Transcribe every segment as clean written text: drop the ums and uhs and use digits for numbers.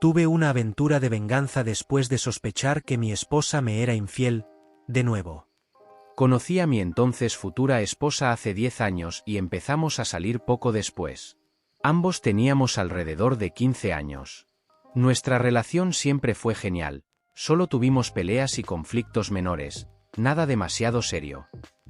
Tuve una aventura de venganza después de sospechar que mi esposa me era infiel, de nuevo. Conocí a mi entonces futura esposa hace 10 años y empezamos a salir poco después. Ambos teníamos alrededor de 15 años. Nuestra relación siempre fue genial, solo tuvimos peleas y conflictos menores, nada demasiado serio.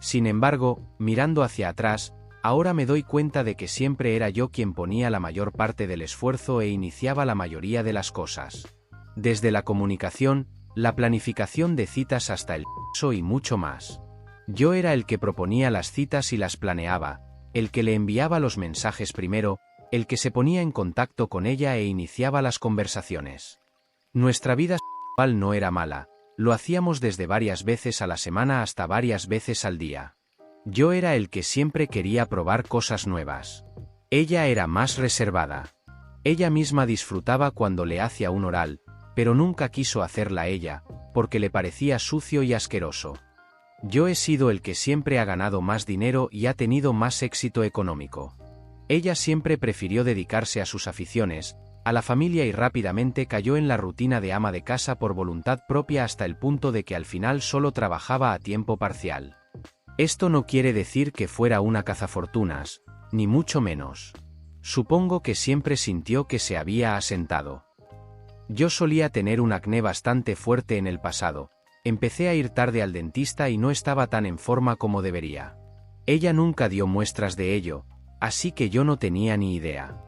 Sin embargo, mirando hacia atrás, ahora me doy cuenta de que siempre era yo quien ponía la mayor parte del esfuerzo e iniciaba la mayoría de las cosas. Desde la comunicación, la planificación de citas hasta el sexo y mucho más. Yo era el que proponía las citas y las planeaba, el que le enviaba los mensajes primero, el que se ponía en contacto con ella e iniciaba las conversaciones. Nuestra vida sexual no era mala, lo hacíamos desde varias veces a la semana hasta varias veces al día. Yo era el que siempre quería probar cosas nuevas. Ella era más reservada. Ella misma disfrutaba cuando le hacía un oral, pero nunca quiso hacerla ella, porque le parecía sucio y asqueroso. Yo he sido el que siempre ha ganado más dinero y ha tenido más éxito económico. Ella siempre prefirió dedicarse a sus aficiones, a la familia y rápidamente cayó en la rutina de ama de casa por voluntad propia hasta el punto de que al final solo trabajaba a tiempo parcial. Esto no quiere decir que fuera una cazafortunas, ni mucho menos. Supongo que siempre sintió que se había asentado. Yo solía tener un acné bastante fuerte en el pasado. Empecé a ir tarde al dentista y no estaba tan en forma como debería. Ella nunca dio muestras de ello, así que yo no tenía ni idea.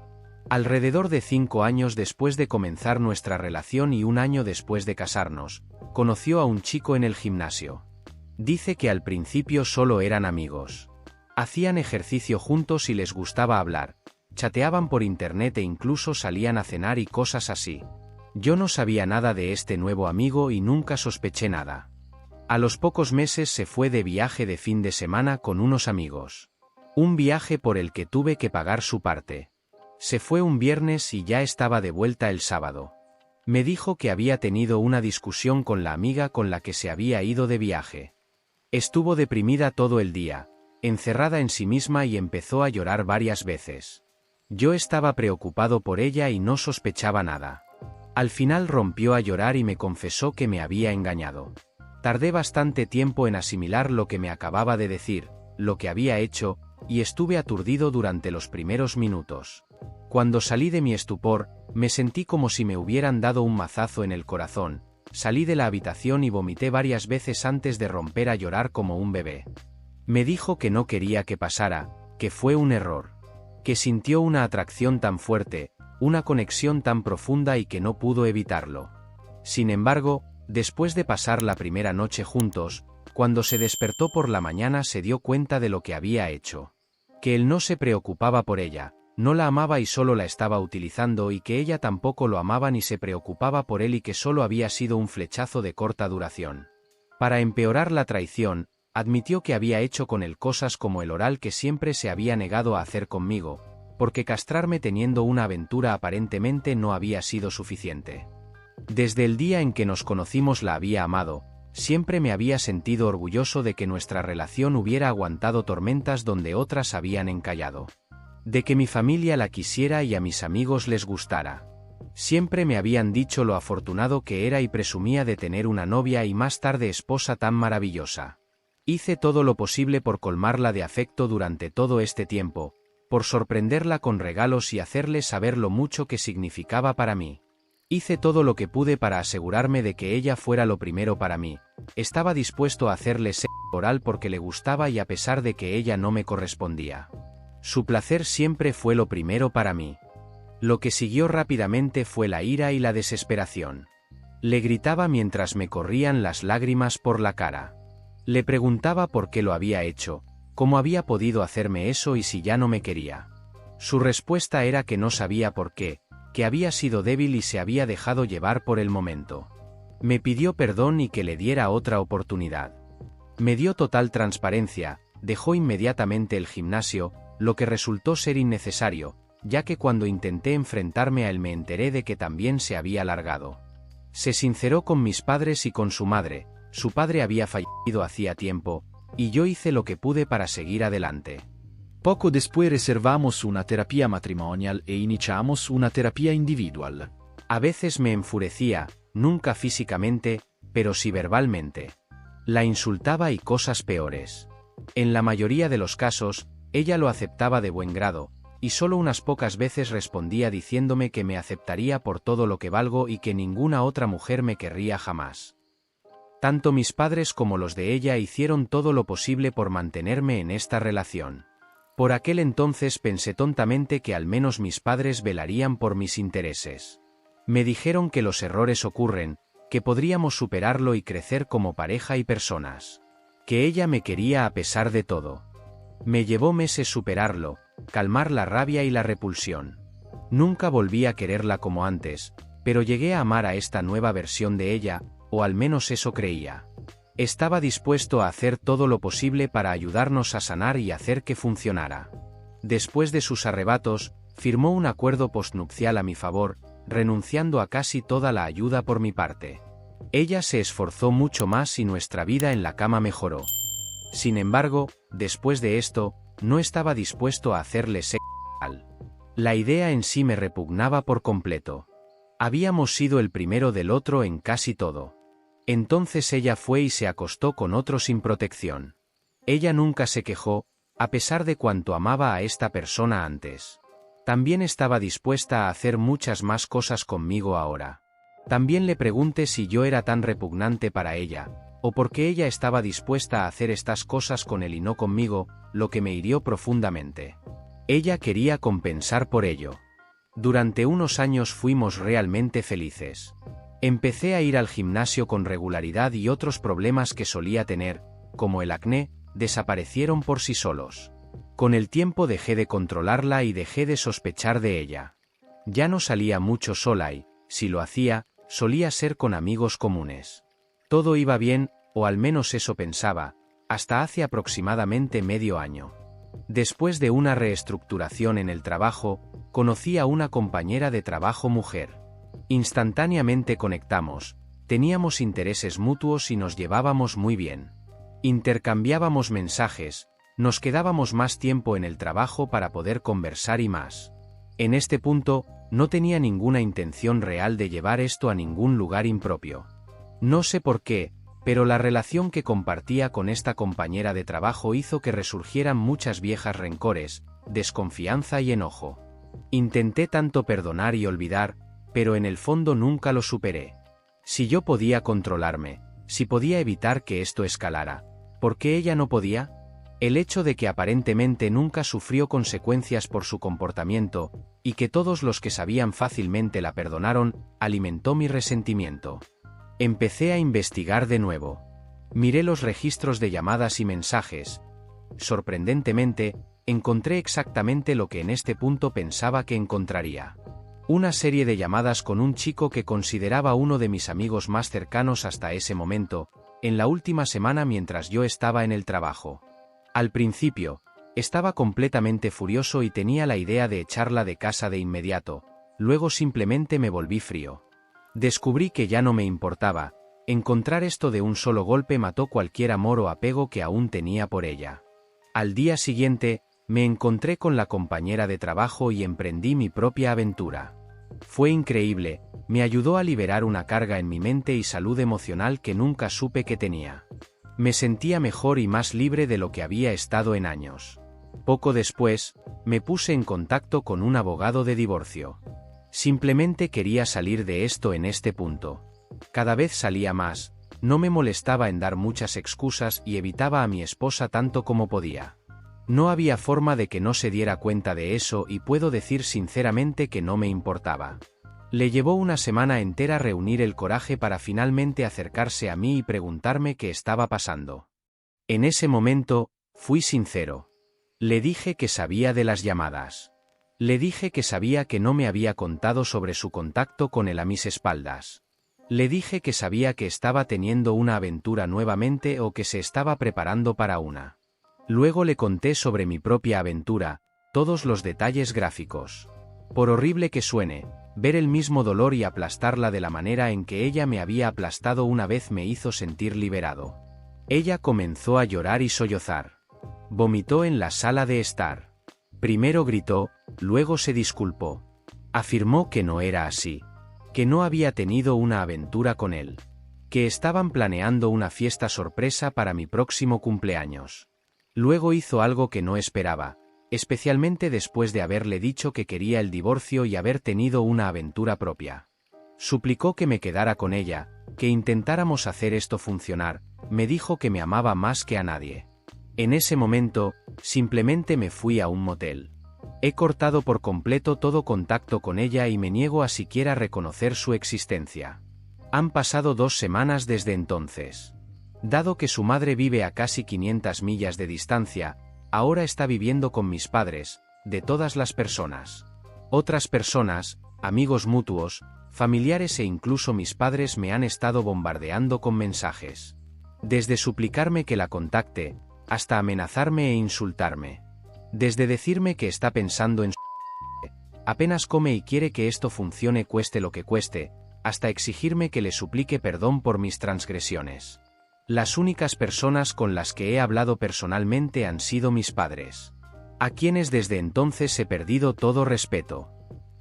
Alrededor de 5 años después de comenzar nuestra relación y un año después de casarnos, conoció a un chico en el gimnasio. Dice que al principio solo eran amigos. Hacían ejercicio juntos y les gustaba hablar, chateaban por internet e incluso salían a cenar y cosas así. Yo no sabía nada de este nuevo amigo y nunca sospeché nada. A los pocos meses se fue de viaje de fin de semana con unos amigos. Un viaje por el que tuve que pagar su parte. Se fue un viernes y ya estaba de vuelta el sábado. Me dijo que había tenido una discusión con la amiga con la que se había ido de viaje. Estuvo deprimida todo el día, encerrada en sí misma y empezó a llorar varias veces. Yo estaba preocupado por ella y no sospechaba nada. Al final rompió a llorar y me confesó que me había engañado. Tardé bastante tiempo en asimilar lo que me acababa de decir, lo que había hecho, y estuve aturdido durante los primeros minutos. Cuando salí de mi estupor, me sentí como si me hubieran dado un mazazo en el corazón, salí de la habitación y vomité varias veces antes de romper a llorar como un bebé. Me dijo que no quería que pasara, que fue un error. Que sintió una atracción tan fuerte, una conexión tan profunda y que no pudo evitarlo. Sin embargo, después de pasar la primera noche juntos, cuando se despertó por la mañana se dio cuenta de lo que había hecho. Que él no se preocupaba por ella, no la amaba y solo la estaba utilizando y que ella tampoco lo amaba ni se preocupaba por él y que solo había sido un flechazo de corta duración. Para empeorar la traición, admitió que había hecho con él cosas como el oral que siempre se había negado a hacer conmigo, porque castrarme teniendo una aventura aparentemente no había sido suficiente. Desde el día en que nos conocimos la había amado, siempre me había sentido orgulloso de que nuestra relación hubiera aguantado tormentas donde otras habían encallado. De que mi familia la quisiera y a mis amigos les gustara. Siempre me habían dicho lo afortunado que era y presumía de tener una novia y más tarde esposa tan maravillosa. Hice todo lo posible por colmarla de afecto durante todo este tiempo, por sorprenderla con regalos y hacerle saber lo mucho que significaba para mí. Hice todo lo que pude para asegurarme de que ella fuera lo primero para mí. Estaba dispuesto a hacerle sexo oral porque le gustaba y a pesar de que ella no me correspondía. Su placer siempre fue lo primero para mí. Lo que siguió rápidamente fue la ira y la desesperación. Le gritaba mientras me corrían las lágrimas por la cara. Le preguntaba por qué lo había hecho, cómo había podido hacerme eso y si ya no me quería. Su respuesta era que no sabía por qué, que había sido débil y se había dejado llevar por el momento. Me pidió perdón y que le diera otra oportunidad. Me dio total transparencia, dejó inmediatamente el gimnasio, lo que resultó ser innecesario, ya que cuando intenté enfrentarme a él me enteré de que también se había largado. Se sinceró con mis padres y con su madre, su padre había fallecido hacía tiempo, y yo hice lo que pude para seguir adelante. Poco después reservamos una terapia matrimonial e iniciamos una terapia individual. A veces me enfurecía, nunca físicamente, pero sí verbalmente. La insultaba y cosas peores. En la mayoría de los casos, ella lo aceptaba de buen grado, y solo unas pocas veces respondía diciéndome que me aceptaría por todo lo que valgo y que ninguna otra mujer me querría jamás. Tanto mis padres como los de ella hicieron todo lo posible por mantenerme en esta relación. Por aquel entonces pensé tontamente que al menos mis padres velarían por mis intereses. Me dijeron que los errores ocurren, que podríamos superarlo y crecer como pareja y personas. Que ella me quería a pesar de todo. Me llevó meses superarlo, calmar la rabia y la repulsión. Nunca volví a quererla como antes, pero llegué a amar a esta nueva versión de ella, o al menos eso creía. Estaba dispuesto a hacer todo lo posible para ayudarnos a sanar y hacer que funcionara. Después de sus arrebatos, firmó un acuerdo postnupcial a mi favor, renunciando a casi toda la ayuda por mi parte. Ella se esforzó mucho más y nuestra vida en la cama mejoró. Sin embargo, después de esto, no estaba dispuesto a hacerle sexo oral. La idea en sí me repugnaba por completo. Habíamos sido el primero del otro en casi todo. Entonces ella fue y se acostó con otro sin protección. Ella nunca se quejó, a pesar de cuánto amaba a esta persona antes. También estaba dispuesta a hacer muchas más cosas conmigo ahora. También le pregunté si yo era tan repugnante para ella, o por qué ella estaba dispuesta a hacer estas cosas con él y no conmigo, lo que me hirió profundamente. Ella quería compensar por ello. Durante unos años fuimos realmente felices. Empecé a ir al gimnasio con regularidad y otros problemas que solía tener, como el acné, desaparecieron por sí solos. Con el tiempo dejé de controlarla y dejé de sospechar de ella. Ya no salía mucho sola y, si lo hacía, solía ser con amigos comunes. Todo iba bien, o al menos eso pensaba, hasta hace aproximadamente medio año. Después de una reestructuración en el trabajo, conocí a una compañera de trabajo mujer. Instantáneamente conectamos, teníamos intereses mutuos y nos llevábamos muy bien. Intercambiábamos mensajes, nos quedábamos más tiempo en el trabajo para poder conversar y más. En este punto, no tenía ninguna intención real de llevar esto a ningún lugar impropio. No sé por qué, pero la relación que compartía con esta compañera de trabajo hizo que resurgieran muchas viejas rencores, desconfianza y enojo. Intenté tanto perdonar y olvidar, pero en el fondo nunca lo superé. Si yo podía controlarme, si podía evitar que esto escalara, ¿por qué ella no podía? El hecho de que aparentemente nunca sufrió consecuencias por su comportamiento, y que todos los que sabían fácilmente la perdonaron, alimentó mi resentimiento. Empecé a investigar de nuevo. Miré los registros de llamadas y mensajes. Sorprendentemente, encontré exactamente lo que en este punto pensaba que encontraría. Una serie de llamadas con un chico que consideraba uno de mis amigos más cercanos hasta ese momento, en la última semana mientras yo estaba en el trabajo. Al principio, estaba completamente furioso y tenía la idea de echarla de casa de inmediato, luego simplemente me volví frío. Descubrí que ya no me importaba, encontrar esto de un solo golpe mató cualquier amor o apego que aún tenía por ella. Al día siguiente, me encontré con la compañera de trabajo y emprendí mi propia aventura. Fue increíble, me ayudó a liberar una carga en mi mente y salud emocional que nunca supe que tenía. Me sentía mejor y más libre de lo que había estado en años. Poco después, me puse en contacto con un abogado de divorcio. Simplemente quería salir de esto en este punto. Cada vez salía más, no me molestaba en dar muchas excusas y evitaba a mi esposa tanto como podía. No había forma de que no se diera cuenta de eso y puedo decir sinceramente que no me importaba. Le llevó una semana entera reunir el coraje para finalmente acercarse a mí y preguntarme qué estaba pasando. En ese momento, fui sincero. Le dije que sabía de las llamadas. Le dije que sabía que no me había contado sobre su contacto con él a mis espaldas. Le dije que sabía que estaba teniendo una aventura nuevamente o que se estaba preparando para una. Luego le conté sobre mi propia aventura, todos los detalles gráficos. Por horrible que suene, ver el mismo dolor y aplastarla de la manera en que ella me había aplastado una vez me hizo sentir liberado. Ella comenzó a llorar y sollozar. Vomitó en la sala de estar. Primero gritó, luego se disculpó. Afirmó que no era así. que no había tenido una aventura con él, que estaban planeando una fiesta sorpresa para mi próximo cumpleaños. Luego hizo algo que no esperaba, especialmente después de haberle dicho que quería el divorcio y haber tenido una aventura propia. Suplicó que me quedara con ella, que intentáramos hacer esto funcionar, me dijo que me amaba más que a nadie. En ese momento, simplemente me fui a un motel. He cortado por completo todo contacto con ella y me niego a siquiera reconocer su existencia. Han pasado 2 semanas desde entonces. Dado que su madre vive a casi 500 millas de distancia, ahora está viviendo con mis padres, de todas las personas. Otras personas, amigos mutuos, familiares e incluso mis padres me han estado bombardeando con mensajes. Desde suplicarme que la contacte, hasta amenazarme e insultarme. Desde decirme que está pensando en su... apenas come y quiere que esto funcione cueste lo que cueste, hasta exigirme que le suplique perdón por mis transgresiones. Las únicas personas con las que he hablado personalmente han sido mis padres, a quienes desde entonces he perdido todo respeto.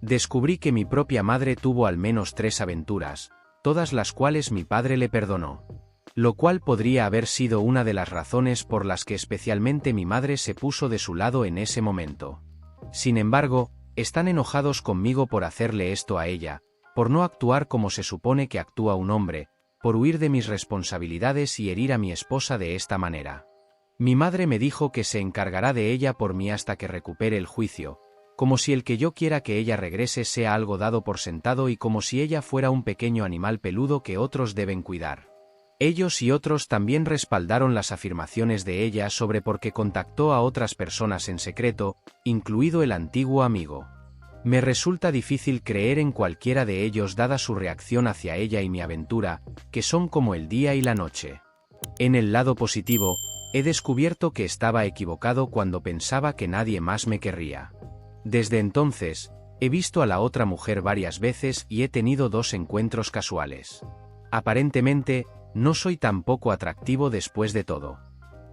Descubrí que mi propia madre tuvo al menos 3 aventuras, todas las cuales mi padre le perdonó. Lo cual podría haber sido una de las razones por las que especialmente mi madre se puso de su lado en ese momento. Sin embargo, están enojados conmigo por hacerle esto a ella, por no actuar como se supone que actúa un hombre, por huir de mis responsabilidades y herir a mi esposa de esta manera. Mi madre me dijo que se encargará de ella por mí hasta que recupere el juicio, como si el que yo quiera que ella regrese sea algo dado por sentado y como si ella fuera un pequeño animal peludo que otros deben cuidar. Ellos y otros también respaldaron las afirmaciones de ella sobre por qué contactó a otras personas en secreto, incluido el antiguo amigo. Me resulta difícil creer en cualquiera de ellos dada su reacción hacia ella y mi aventura, que son como el día y la noche. En el lado positivo, he descubierto que estaba equivocado cuando pensaba que nadie más me querría. Desde entonces, he visto a la otra mujer varias veces y he tenido 2 encuentros casuales. Aparentemente, no soy tan poco atractivo después de todo.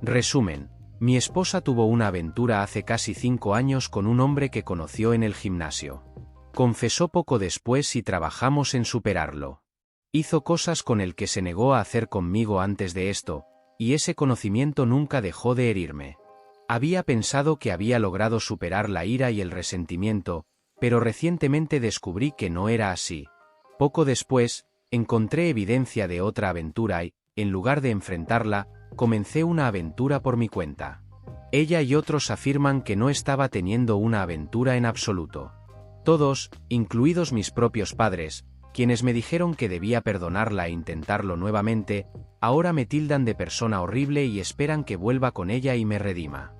Resumen, mi esposa tuvo una aventura hace casi 5 años con un hombre que conoció en el gimnasio. Confesó poco después y trabajamos en superarlo. Hizo cosas con el que se negó a hacer conmigo antes de esto, y ese conocimiento nunca dejó de herirme. Había pensado que había logrado superar la ira y el resentimiento, pero recientemente descubrí que no era así. Poco después, encontré evidencia de otra aventura y, en lugar de enfrentarla, comencé una aventura por mi cuenta. Ella y otros afirman que no estaba teniendo una aventura en absoluto. Todos, incluidos mis propios padres, quienes me dijeron que debía perdonarla e intentarlo nuevamente, ahora me tildan de persona horrible y esperan que vuelva con ella y me redima.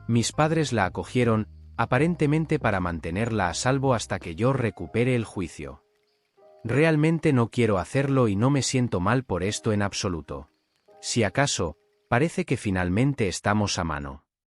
Mis padres la acogieron, aparentemente para mantenerla a salvo hasta que yo recupere el juicio. Realmente no quiero hacerlo y no me siento mal por esto en absoluto. Si acaso, parece que finalmente estamos a mano.